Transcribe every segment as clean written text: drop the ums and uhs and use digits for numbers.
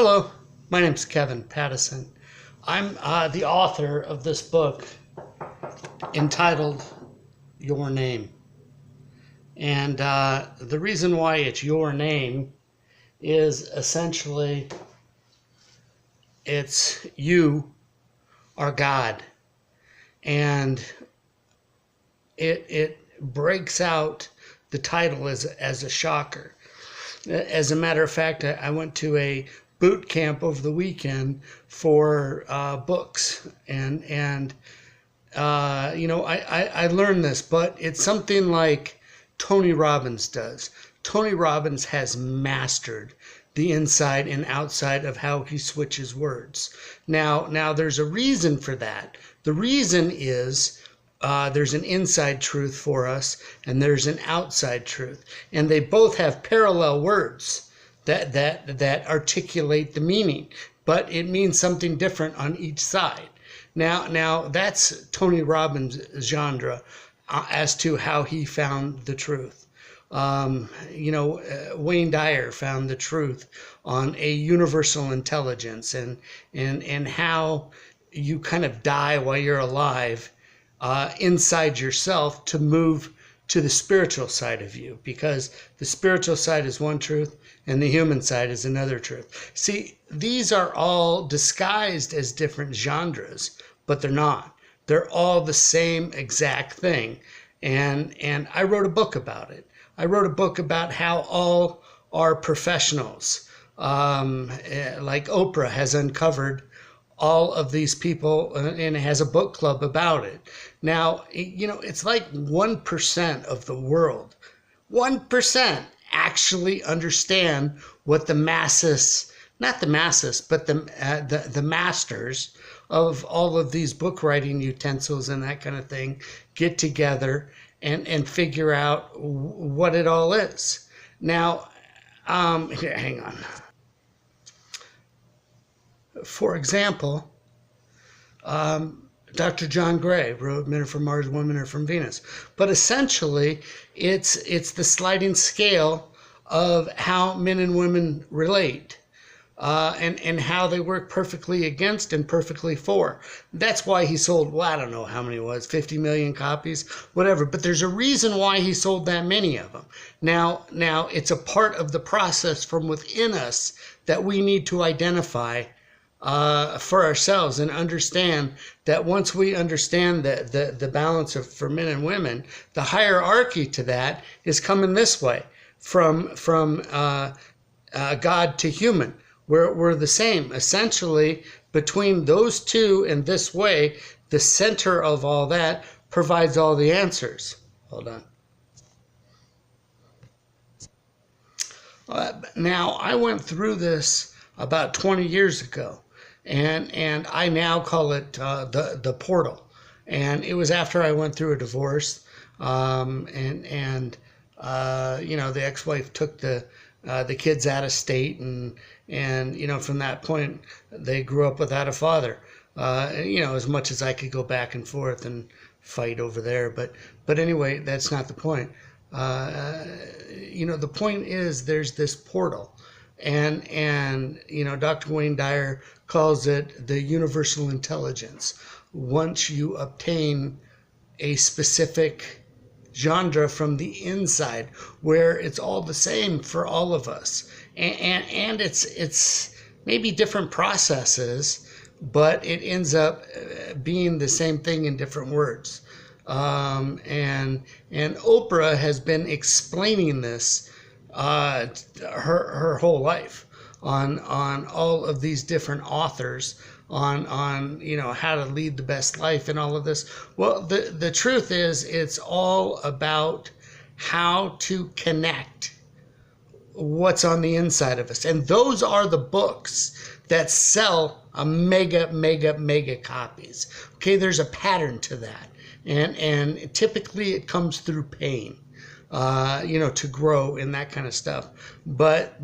Hello, my name's Kevin Pattison. I'm the author of this book entitled Your Name. And the reason why it's your name is essentially it's you are God. And it breaks out the title as a shocker. As a matter of fact, I went to a boot camp over the weekend for books, and I learned this, but it's something like Tony Robbins does. Tony Robbins has mastered the inside and outside of how he switches words. Now there's a reason for that. The reason is there's an inside truth for us and there's an outside truth, and they both have parallel words that articulate the meaning, but it means something different on each side. Now that's Tony Robbins' genre as to how he found the truth. Wayne Dyer found the truth on a universal intelligence and how you kind of die while you're alive inside yourself to move to the spiritual side of you, because the spiritual side is one truth and the human side is another truth. See, these are all disguised as different genres, but they're not. They're all the same exact thing. And I wrote a book about it. I wrote a book about how all our professionals, like Oprah has uncovered all of these people and has a book club about it. Now, it's like 1% of the world, 1% actually understand what the masses, not the masses, but the masters of all of these book writing utensils and that kind of thing get together and figure out what it all is. Now, here, hang on. For example, Dr. John Gray wrote Men Are From Mars, Women Are From Venus. But essentially, it's the sliding scale of how men and women relate and how they work perfectly against and perfectly for. That's why he sold, well, I don't know how many it was, 50 million copies, whatever. But there's a reason why he sold that many of them. Now it's a part of the process from within us that we need to identify for ourselves and understand that once we understand the balance for men and women, the hierarchy to that is coming this way from God to human. We're the same. Essentially, between those two and this way, the center of all that provides all the answers. Hold on. Now, I went through this about 20 years ago. And I now call it the portal. And it was after I went through a divorce, the ex-wife took the kids out of state, and from that point they grew up without a father. As much as I could go back and forth and fight over there, but anyway, that's not the point. The point is there's this portal. And Dr. Wayne Dyer calls it the universal intelligence. Once you obtain a specific genre from the inside, where it's all the same for all of us, and it's maybe different processes, but it ends up being the same thing in different words. And Oprah has been explaining this her whole life on all of these different authors on how to lead the best life and all of this. Well, the truth is it's all about how to connect what's on the inside of us, and those are the books that sell a mega copies. Okay, there's a pattern to that, and typically it comes through pain. To grow in that kind of stuff. But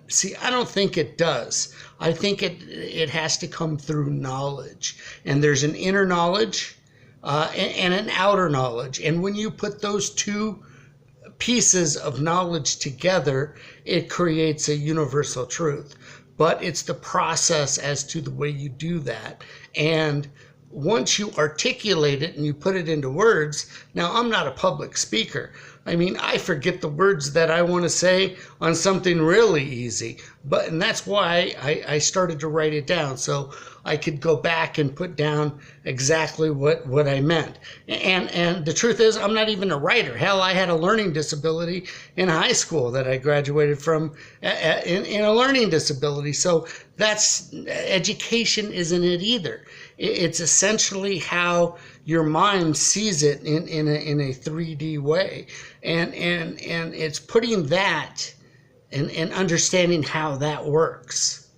see, I don't think it does. I think it has to come through knowledge. And there's an inner knowledge and an outer knowledge. And when you put those two pieces of knowledge together, it creates a universal truth. but it's the process as to the way you do that. And once you articulate it and you put it into words, now I'm not a public speaker. I mean, I forget the words that I want to say on something really easy, and that's why I started to write it down, so I could go back and put down exactly what I meant. And the truth is, I'm not even a writer. Hell, I had a learning disability in high school that I graduated from in a learning disability. So that's, education isn't it either. It's essentially how your mind sees it in a 3D way. And it's putting that and understanding how that works.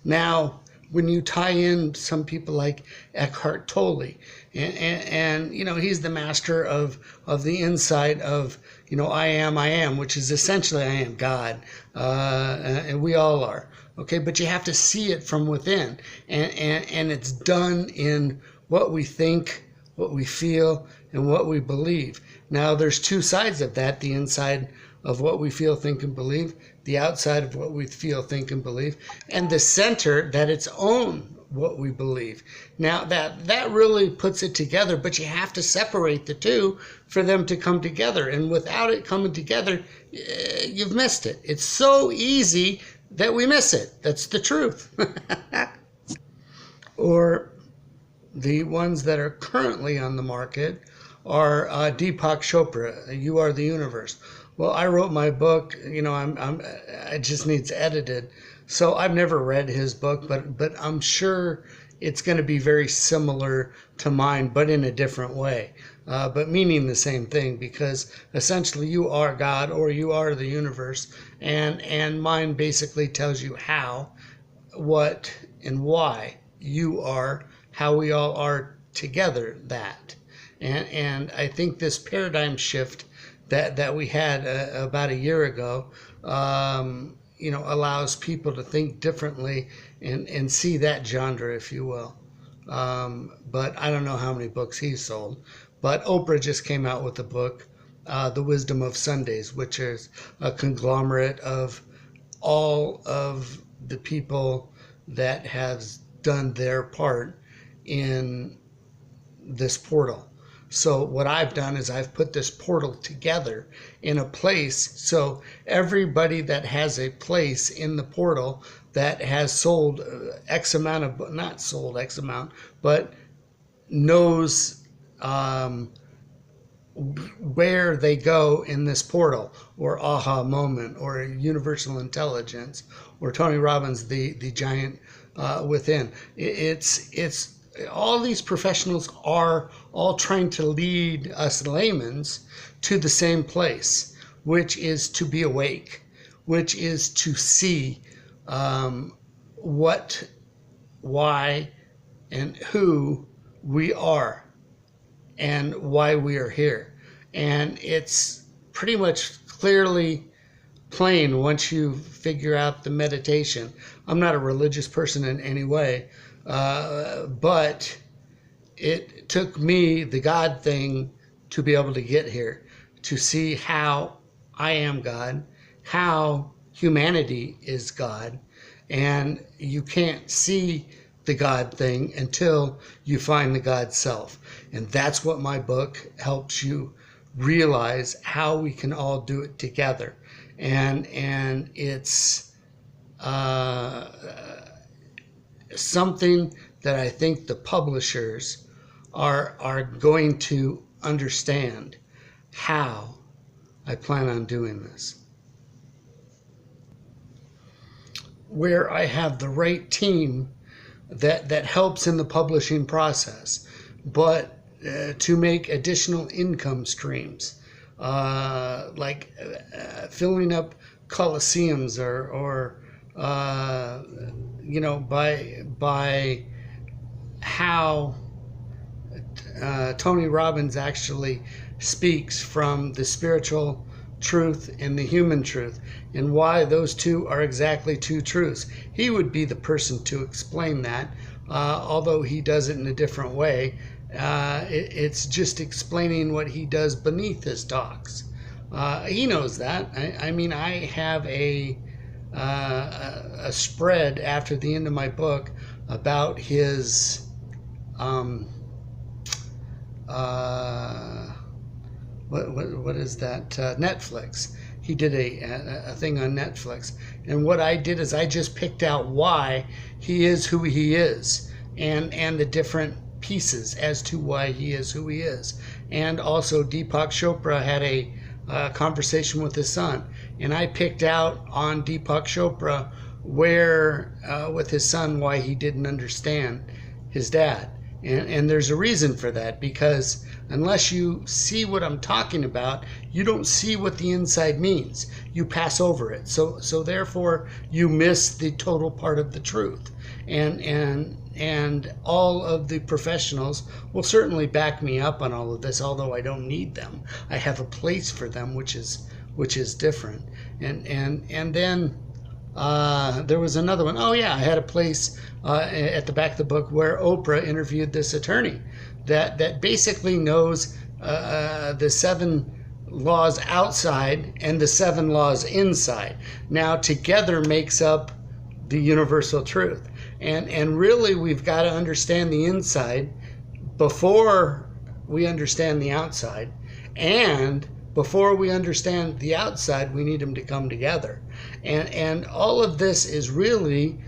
Now, when you tie in some people like Eckhart Tolle, and you know, he's the master of the insight of, you know, I am, which is essentially I am God, and we all are. Okay, but you have to see it from within, and it's done in what we think, what we feel, and what we believe. Now, there's two sides of that: the inside of what we feel, think, and believe, the outside of what we feel, think, and believe, and the center that it's own what we believe. Now, that really puts it together, but you have to separate the two for them to come together, and without it coming together, you've missed it. It's so easy that we miss it. That's the truth. Or the ones that are currently on the market are Deepak Chopra, You Are the Universe. Well, I wrote my book, you know, it just needs edited. So I've never read his book, but I'm sure it's going to be very similar to mine, but in a different way. But meaning the same thing, because essentially you are God, or you are the universe, and mine basically tells you how, what, and why you are, how we all are together, that. And I think this paradigm shift that we had about a year ago, you know, allows people to think differently and see that genre, if you will. But I don't know how many books he sold. But Oprah just came out with a book, The Wisdom of Sundays, which is a conglomerate of all of the people that have done their part in this portal. So what I've done is I've put this portal together in a place, so everybody that has a place in the portal that has sold X amount of, not sold X amount, but knows where they go in this portal, or aha moment, or universal intelligence, or Tony Robbins, the giant within. It's all these professionals are all trying to lead us laymen's to the same place, which is to be awake, which is to see what, why, and who we are, and why we are here. And it's pretty much clearly plain once you figure out the meditation. I'm not a religious person in any way, but it took me, the God thing, to be able to get here, to see how I am God, how humanity is God, and you can't see the God thing until you find the God self. And that's what my book helps you realize, how we can all do it together. And it's something that I think the publishers are going to understand how I plan on doing this. Where I have the right team that helps in the publishing process, but to make additional income streams, like filling up coliseums, or you know, by how Tony Robbins actually speaks from the spiritual truth and the human truth, and why those two are exactly two truths. He would be the person to explain that, although he does it in a different way. It's just explaining what he does beneath his talks. He knows that. I mean, I have a a spread after the end of my book about his what is that, Netflix. He did a thing on Netflix, and what I did is I just picked out why he is who he is, and the different pieces as to why he is who he is. And also Deepak Chopra had a conversation with his son, and I picked out on Deepak Chopra where with his son why he didn't understand his dad. And there's a reason for that, because unless you see what I'm talking about, you don't see what the inside means. You pass over it. So therefore you miss the total part of the truth. And all of the professionals will certainly back me up on all of this, although I don't need them. I have a place for them, which is different. And then there was another one. Oh yeah, I had a place at the back of the book where Oprah interviewed this attorney that basically knows the 7 laws outside and the 7 laws inside. Now together makes up the universal truth. And really we've got to understand the inside before we understand the outside. And before we understand the outside, we need them to come together. And all of this is really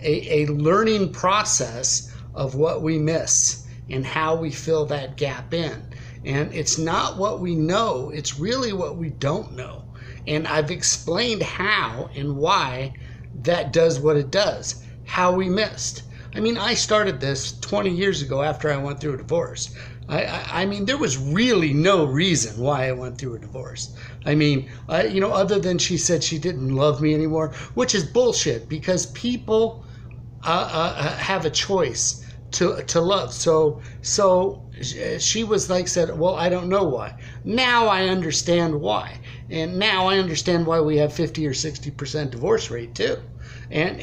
a learning process of what we miss and how we fill that gap in. And it's not what we know, it's really what we don't know. And I've explained how and why that does what it does, how we missed. I mean, I started this 20 years ago after I went through a divorce. I mean, there was really no reason why I went through a divorce. I mean, other than she said she didn't love me anymore, which is bullshit, because people have a choice to love. So she was like, said, well, I don't know why. Now I understand why. And now I understand why we have 50 or 60% divorce rate too. And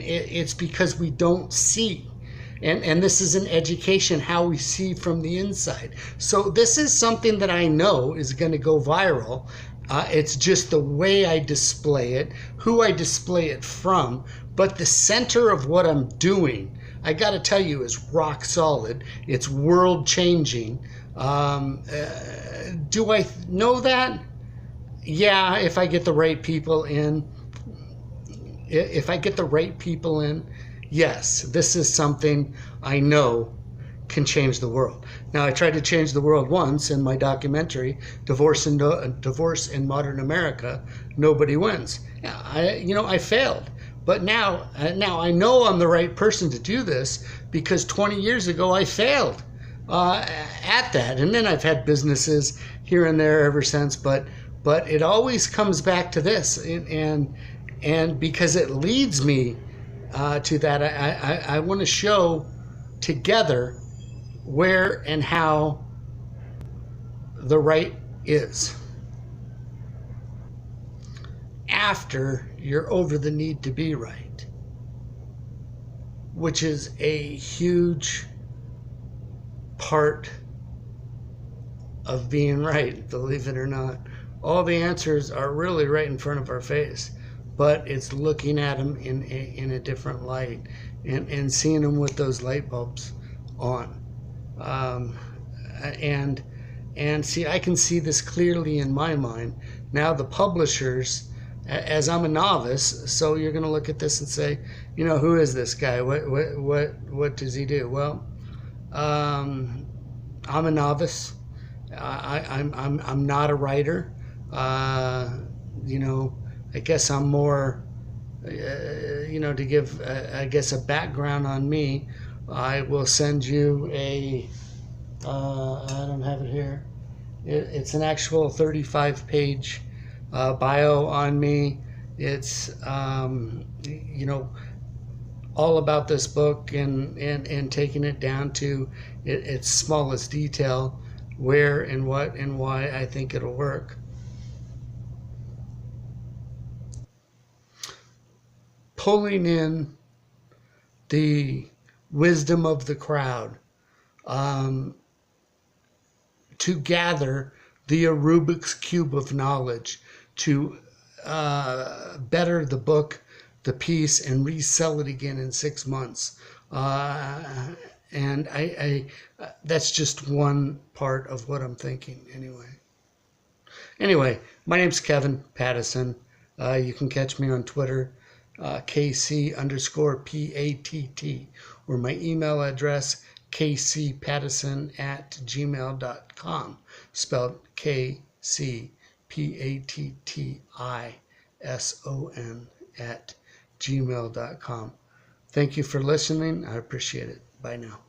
it's because we don't see. And this is an education, how we see from the inside. So this is something that I know is going to go viral. It's just the way I display it, who I display it from. But the center of what I'm doing, I got to tell you, is rock solid. It's world changing. Do I know that? Yeah, if I get the right people in. If I get the right people in, yes, this is something I know can change the world. Now, I tried to change the world once in my documentary, Divorce in Modern America, Nobody Wins. I failed. But now I know I'm the right person to do this, because 20 years ago I failed at that. And then I've had businesses here and there ever since, but it always comes back to this. And because it leads me to that, I want to show together where and how the right is after you're over the need to be right, which is a huge part of being right, believe it or not. All the answers are really right in front of our face, but it's looking at them in a different light and seeing them with those light bulbs on. And see, I can see this clearly in my mind. Now the publishers, as I'm a novice, so you're going to look at this and say, who is this guy? What does he do? Well, I'm a novice. I'm not a writer. I guess I'm more, to give, I guess, a background on me. I will send you I don't have it here. It's an actual 35-page bio on me. It's, all about this book and taking it down to its smallest detail, where and what and why I think it'll work. Pulling in the wisdom of the crowd to gather the Rubik's Cube of knowledge, to better the book, the piece, and resell it again in 6 months. And I that's just one part of what I'm thinking anyway. My name's Kevin Pattison. You can catch me on Twitter, KC_PATT, or my email address, kcpattison@gmail.com, spelled KCPATTISON @gmail.com. Thank you for listening. I appreciate it. Bye now.